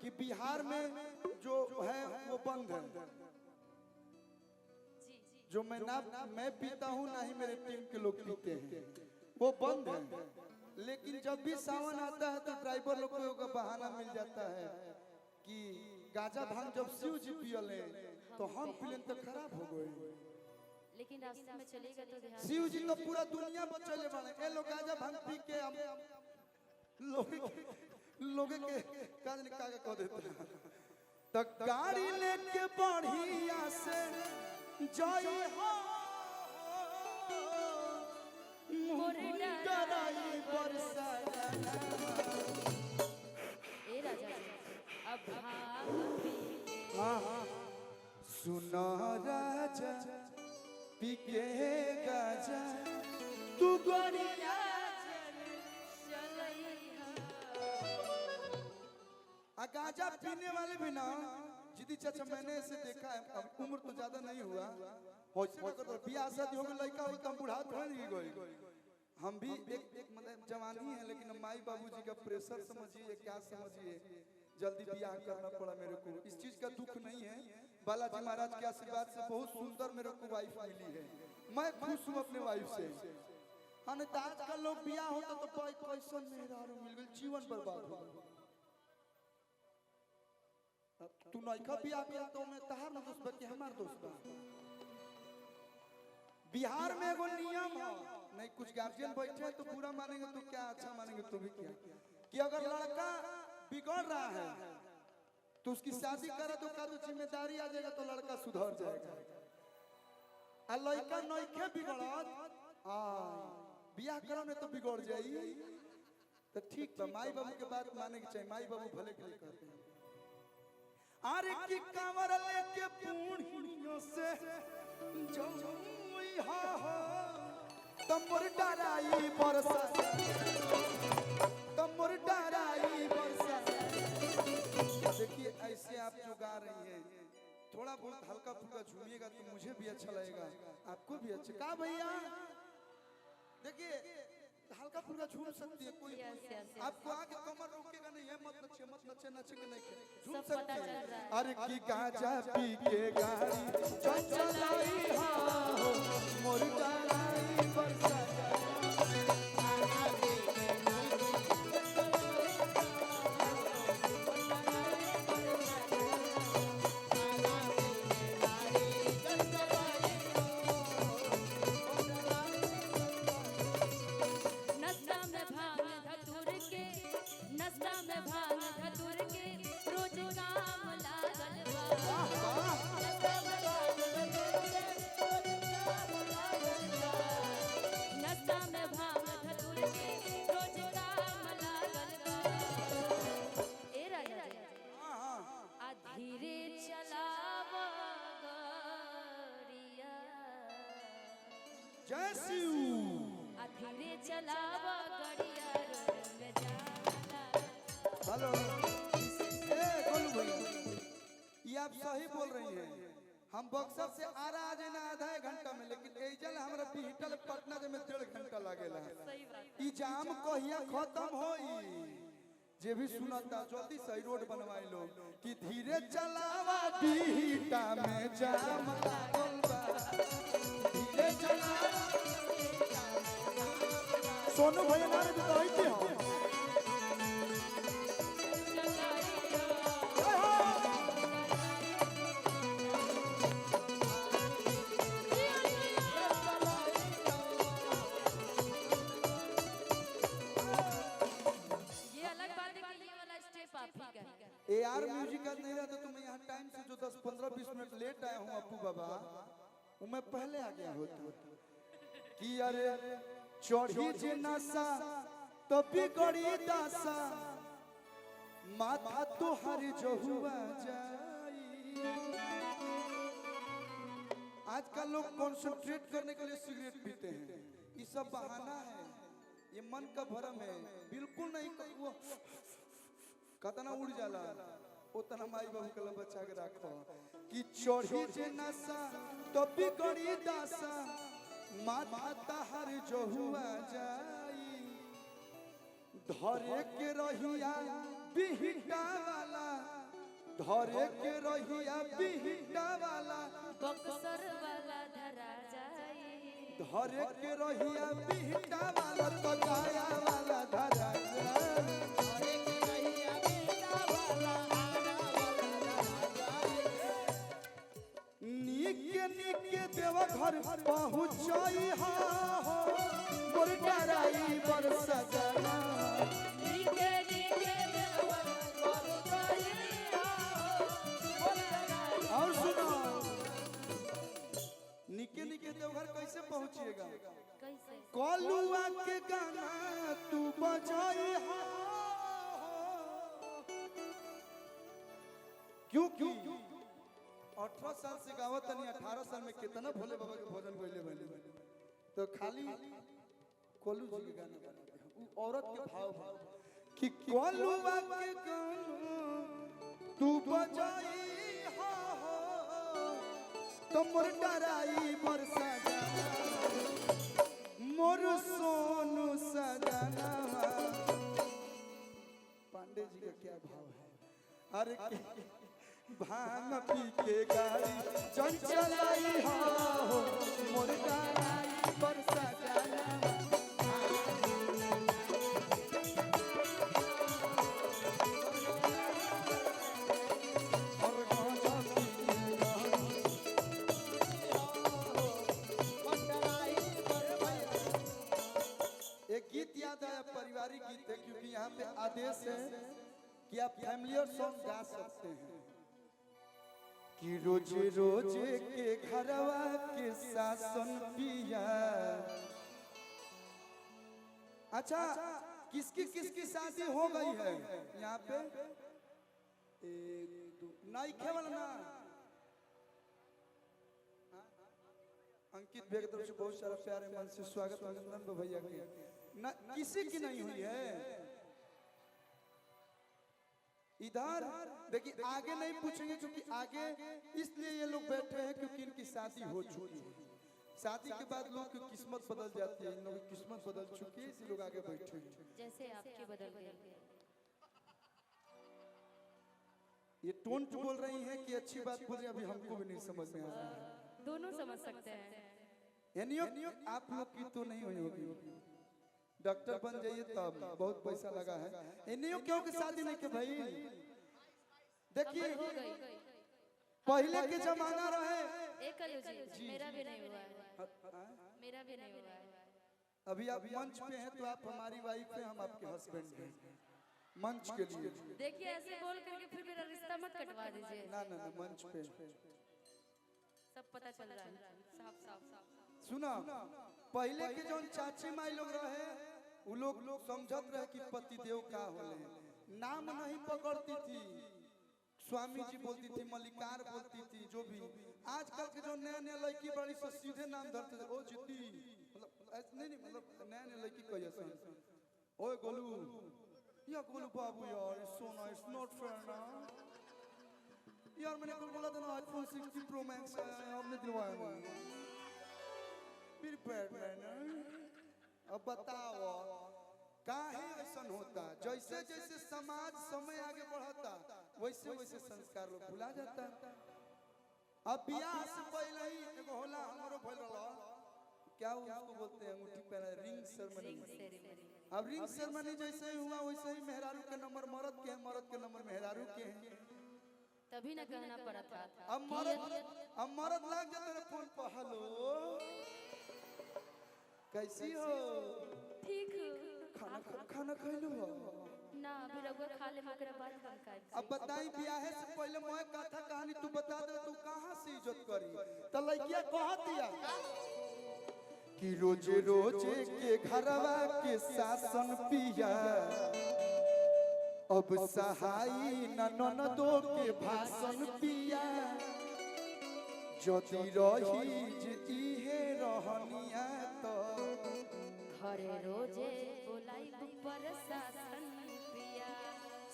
कि बिहार में जो है वो बंद है। जो मैं पीता हूँ ना ही मेरे टीम के लोग पीते हैं, वो बंद है। लेकिन जब भी सावन आता है तो ड्राइवर लोग को बहाना मिल जाता है कि गांजा भांग जब शिव जी पियले तो हम पियले तो खराब हो गए। लेकिन रास्ते में चलेगा तो ध्यान। शिव जी तो पूरा दुनिया में चले बने, ए लोग गांजा भांग पी के हम लोग के काज निकाल के कह देते हैं। तो गाड़ी लेके बढ़िया से जाई हो मोर डराई बरसा। ए राजा अब भाग सुनो राजा पी के गाजा तू गोरिया गांजा पीने वाले भी ना जिदी चाचा मैंने ऐसे देखा है। अब उम्र तो ज्यादा नहीं हुआ, बियाह शादी हो गई, लड़का हो तो बूढ़ा थोड़ा नहीं गई। हम भी एक मतलब जवानी है, लेकिन माई बाबूजी का प्रेशर समझिए, क्या समझिए, जल्दी बियाह करना पड़ा मेरे को। इस चीज का दुख नहीं है, बालाजी महाराज के आशीर्वाद से बहुत सुंदर मेरे को वाइफ मिली है। मैं खुश हूँ अपने वाइफ से। हाँ नहीं तो आजकल लोग बियाह होता तो पैसा मेरा मिल गई, जीवन बर्बाद हो गया। तू नौका बियाह कर तो मैं तहार ना दोस्त बा कि हमार दोस्त बा। बिहार में एगो नियम है, नहीं कुछ गार्जियन बैठे तो पूरा मानेंगे तो क्या, अच्छा मानेंगे तो भी क्या, कि अगर लड़का बिगड़ रहा है तो उसकी शादी करे तो का तो जिम्मेदारी आ जाएगा, तो लड़का सुधर जाएगा। आ लड़का नौके बिगड़त बियाह करो नहीं तो बिगड़ जाई। तो ठीक बा, माई बाबू के बात माने के चाहिए, माई बाबू भले के लिए कहते हैं। अरे की कांवर लेके पूर्णियों से जोई हा तमोर डराई बरसा, तमोर डराई बरसा। देखिए ऐसे आप जो गा रही हैं, थोड़ा बहुत हल्का फुल्का झूमिएगा तो मुझे भी अच्छा लगेगा, आपको भी अच्छा। का भैया देखिए हल्का फुल्का झूम सकती है कोई, आपको आगे कमर रोकेगा नहीं है, मत नचे मत नचे, नचेंगे नहीं, झूम सकती है। अरे की गांजा पी के गाड़ी चलाई हो मोर डराई बरसा। धीरे चलावा गड़िया रोड में जाना। हेलो गोलू भैया, ये आप सही बोल रही हैं। हम बक्सर से आ रहा है ना आधा घंटा में, लेकिन एजल हमरा बिहटल पटना में 1.5 घंटा लागेला। ई जाम कहिया खत्म होई, जे भी सुनता जल्दी सही रोड बनवाई लो कि धीरे चलावा बिहटा में जाम लागल बा, धीरे चलावा। सोनू भैया नारे बताई थी हम AR म्यूजिक का नहीं रहता तो मैं यहाँ टाइम से जो 10-15-20 मिनट लेट आया हूँ अपू बाबा, वो मैं पहले आ गया होता कि अरे चढ़ी जे नशा तो बिगड़ी दशा, माथा तो हर जो हुआ जाई। आजकल लोग कंसंट्रेट करने के लिए सिगरेट पीते हैं, ये सब बहाना है, ये मन का भ्रम है, बिल्कुल नहीं। वो कतना उड़ जाला उतना माई बाबू के लिए बचा के रखो कि चढ़ी जे नशा तो बिगड़ी दशा, माथा हर जो हुआ जाई। धरे के रहिया बिहिटा वाला, धरे के रहिया बिहिटा वाला, बक्सर वाला धरा जाई। धरे के रहिया बिहिटा वाला तो गाया वाला धरा जाई। धरे के रहिया बिहिटा वाला आरा वाला धरा जाई। नीके नीके देव घर पहुँचाई हो मोर डराई बर सजना। नीके नीके देव घर पहुँचाई हो मोर डराई। और सुनो निके निके देवघर कैसे पहुंचिएगा? कैसे? कलुआ के गाना तू बजाई हो। क्योंकि 18 साल से गावत नहीं, 18 साल में कितना भोले बाबा के भजन गइले बने, तो खाली कोलू जी के गाना बनाते हैं। वो औरत के भाव कि कलुआ के गाना तू बजाई हो तो मोर डराई मोर सजना, मोर सोनू सजना। पांडे जी का क्या भाव है? अरे भांग पी के गाड़ी चंचलाई हो मोर डराई मोर सजना। पारिवारिक गीत है क्योंकि यहाँ पे आदेश है कि आप फैमिली सॉन्ग गा सकते हैं कि रोजे रोजे के घरवा के शासन पिया। अच्छा किसकी शादी हो गई है यहाँ पे? एक दो नाई खेवल ना अंकित भैया की तरफ से बहुत सारा प्यारे मन से स्वागत अभिनंदन भैया के। ना किसी की नहीं हुई है इधर। देखिए आगे नहीं पूछेंगे क्योंकि आगे इसलिए ये लोग बैठे हैं क्योंकि इनकी शादी हो चुकी है। शादी के बाद लोग की किस्मत बदल जाती है, इन लोगों की किस्मत बदल चुकी है इसलिए लोग आगे बैठे हैं। जैसे आपकी बदल गई। ये टोन बोल रही है कि अच्छी बात बोल रही है, अभी हमको भी नहीं समझ में आ रहा है। दोनों समझ सकते हैं। आप लोग की तो नहीं हुई होगी, डॉक्टर बन जाइए तब बहुत पैसा लगा है। इन्हीं क्यों की शादी नहीं के भाई? देखिए पहले के जमाना रहे। मेरा भी नहीं हुआ है, मेरा भी नहीं हुआ है। अभी आप मंच पे हैं तो आप हमारी वाइफ हैं, हम आपके हस्बैंड हैं मंच के लिए। देखिए ऐसे बोल करके फिर मेरा रिश्ता मत कटवा दीजिए। ना ना ना मंच पे सब पता चल रहा है साफ साफ। सुना पहले के जो चाची माई लोग रहे वो लोग समझत रहे कि पति देव का होले, नाम नहीं पकड़ती थी, स्वामी जी बोलती थी, मल्लिकार बोलती थी, जो भी। आजकल के जो नया नया लड़की बड़ी से सीधे नाम धरते थे, ओ जिद्दी मतलब नहीं मतलब नया नया लड़की कह जैसा ओए गोलू या गोलू बाबू यार सो नाइस नॉट फेयर ना यार, मैंने कल बोला था ना आईफोन 16 प्रो मैक्स हमने दिलवाया मेरी पैर में। अब बताओ काहे ऐसा होता? जैसे जैसे समाज समय आगे बढ़ता वैसे वैसे संस्कार लोग भुला जाता। अब ब्याह से पहले ही एगो होला हमरो भइल रहा, क्या उसको बोलते हैं अंगूठी पहना, रिंग सेरेमनी। अब रिंग सेरेमनी जैसे ही हुआ वैसे ही मेहरारू के नंबर मर्द के हैं, मर्द के नंबर मेहरारू के हैं। तभी ना कहना पड़ा था। अब मर्द लग जाते हैं फोन पर, हेलो कैसी हो? ठीक खाना खैलू हो ना? अभी रघुआ खा ले मगर बाद हम खाए। अब बताई ब्याह से पहले मैं कथा कहानी तू बता दे, तू कहां से इज्जत करी? तो लड़किया कह दिया कि रोजे रोजे के घरवा के शासन पिया, अब सहाई ननदो के भाषण पिया, जदि रही जे इहे रहनिया तो घरे रोजे बोलाई ऊपर शासन पिया।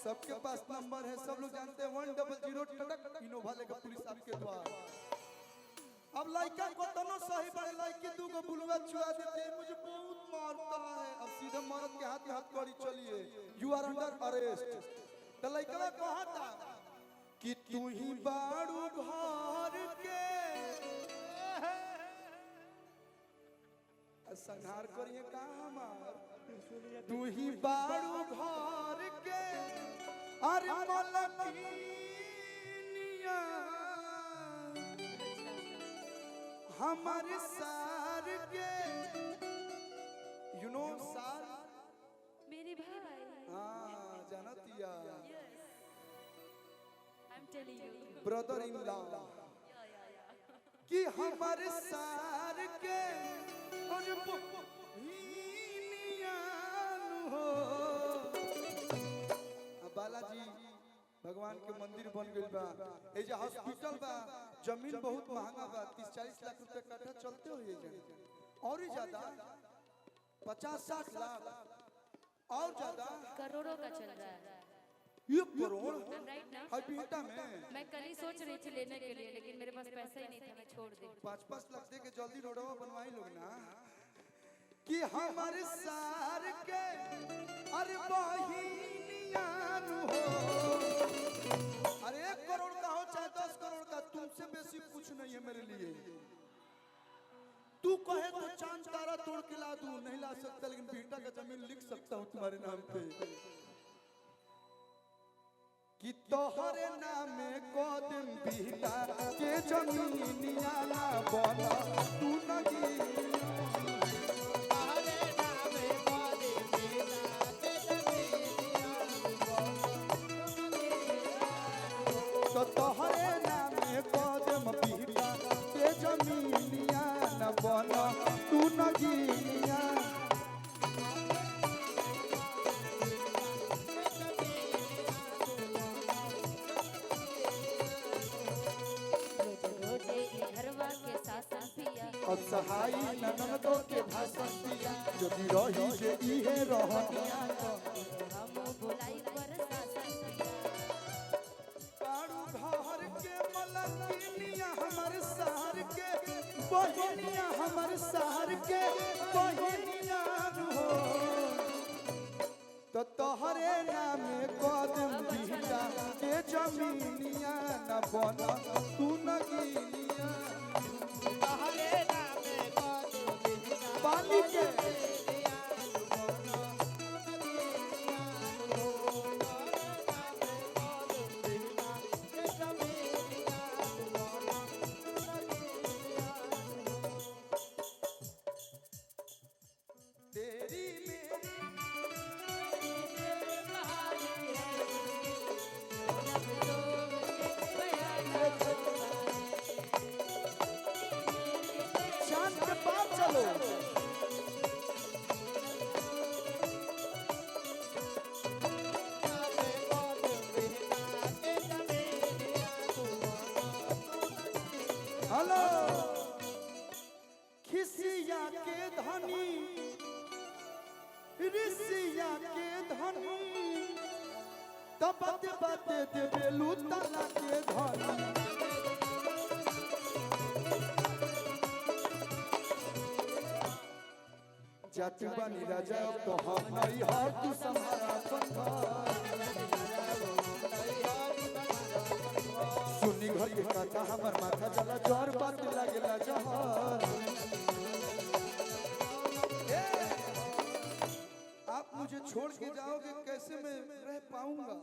सबके पास नंबर है, सब लोग जानते हैं 100 टक इनोवा लेकर पुलिस आपके द्वार। अब लड़का को दोनों सही बड़े लड़की दूगो बुलवा मुर्गा चुरा देते हैं, मुझे बहुत मारता है। अब सीधे मर्द के हाथ में हाथ कड़ी चलिए, यू आर अंडर अरेस्ट। तो लड़का कहा था कि तू ही बाड़ू घर के संहार करिए काम, तू ही बाड़ू घर के अरे मलकिनिया हमारे सार के, यू नो सार मेरे भाई। हाँ जानतिया, I'm telling you brother in law कि हमारे सार के और हो। बालाजी भगवान के मंदिर बन गइल बा, ए जे हॉस्पिटल बा, जमीन बहुत महंगा बा, 30-40 लाख रुपए कट्ठा चलते हो ये जन, और ही ज्यादा 50-60 लाख और ज्यादा करोड़ों का चल रहा है। 1 करोड़ राइट ना? हॉस्पिटल में मैं कल ही सोच रही थी लेने के लिए, लेकिन मेरे पास पैसा ही नहीं था, मैं छोड़ दी। 5-5 लाख दे के जल्दी रोडवा बनवाई लोग ना कि हमारे सार के अरे बहिनिया हो। अरे 1 करोड़ का हो चाहे 10 करोड़ का, तुमसे बेसी कुछ नहीं है मेरे लिए। तू कहे तो चांद तारा तोड़ के ला दूं, नहीं ला सकता, लेकिन बेटा का जमीन लिख सकता हूँ तुम्हारे नाम पे कि तोहरे नाम कदम बेटा के जमीनिया ना बना तू नहीं। तो तोहरे नाम कदम बेटा के जमीनिया न बना तू नगीनिया। अब सहाई ननदों के भाषण दिया, यदि रही जे इहे रहनिया हम बुलाई पर बाड़ू घर के मलकिनिया हमर शहर के बहिनिया, हमर शहर के बहिनिया हो। तो तोहरे नाम कदम बेटा के जमीनिया न बना तू नगीनिया। पानी के तेरी शान के पास चलो। हेलो खिसिया के धनी ऋषिया के धनी, तब बाते देबेलू ताला के धनी। जाति बनी राजा तो हम नहीं हर तू संभाला अपन घर। सुनी घर के काका हमर माथा जला जोर बात लागेला जहर। आप मुझे छोड़ के जाओगे कैसे मैं रह पाऊंगा?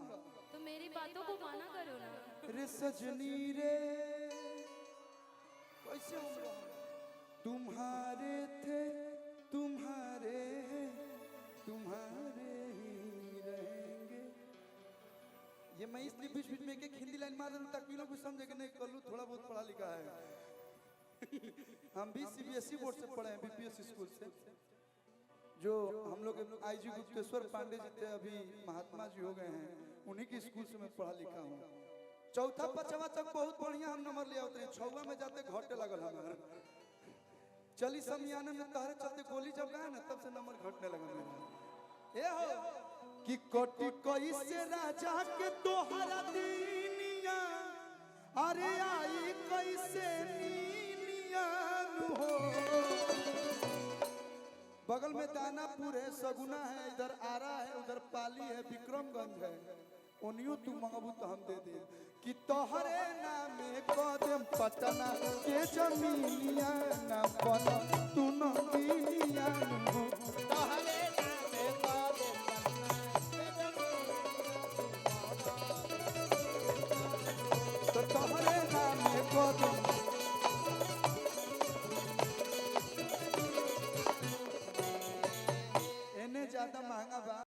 तो मेरी बातों को माना करो ना। रे सजनी रे कैसे हम तुम्हारे थे, तुम्हारे तुम्हारे ही रहेंगे। ये मैं इसलिए बीच बीच में एक हिंदी लाइन मार दूं ताकि लोग समझे कि नहीं कल्लू थोड़ा बहुत पढ़ा लिखा है। हम भी सीबीएसई बोर्ड से पढ़े हैं, बीपीएस स्कूल से। जो हम लोग आईजी गुप्तेश्वर पांडे जी थे, अभी महात्मा जी हो गए हैं, उन्हीं की स्कूल से मैं पढ़ा लिखा हूँ। चौथा पांचवा तक बहुत बढ़िया हम नंबर ले आते हैं, 6वां में जाते घटे लगल हमारा। चली समियाने में तहरे चलते गोली जब गए ना तब से नंबर घटने लगा मेरा। ए हो कि कोटि कोई से राजा के तोहरा दीनिया, अरे आई कैसे नीनिया हो। बगल में दानापुर है, सगुना है, इधर आरा है, उधर पाली है, विक्रमगंज है। उनियो तू मंगबू तो हम दे दे कि तोहरे नामे कदम पटना के जमीनिया ना बन तू न कीनिया।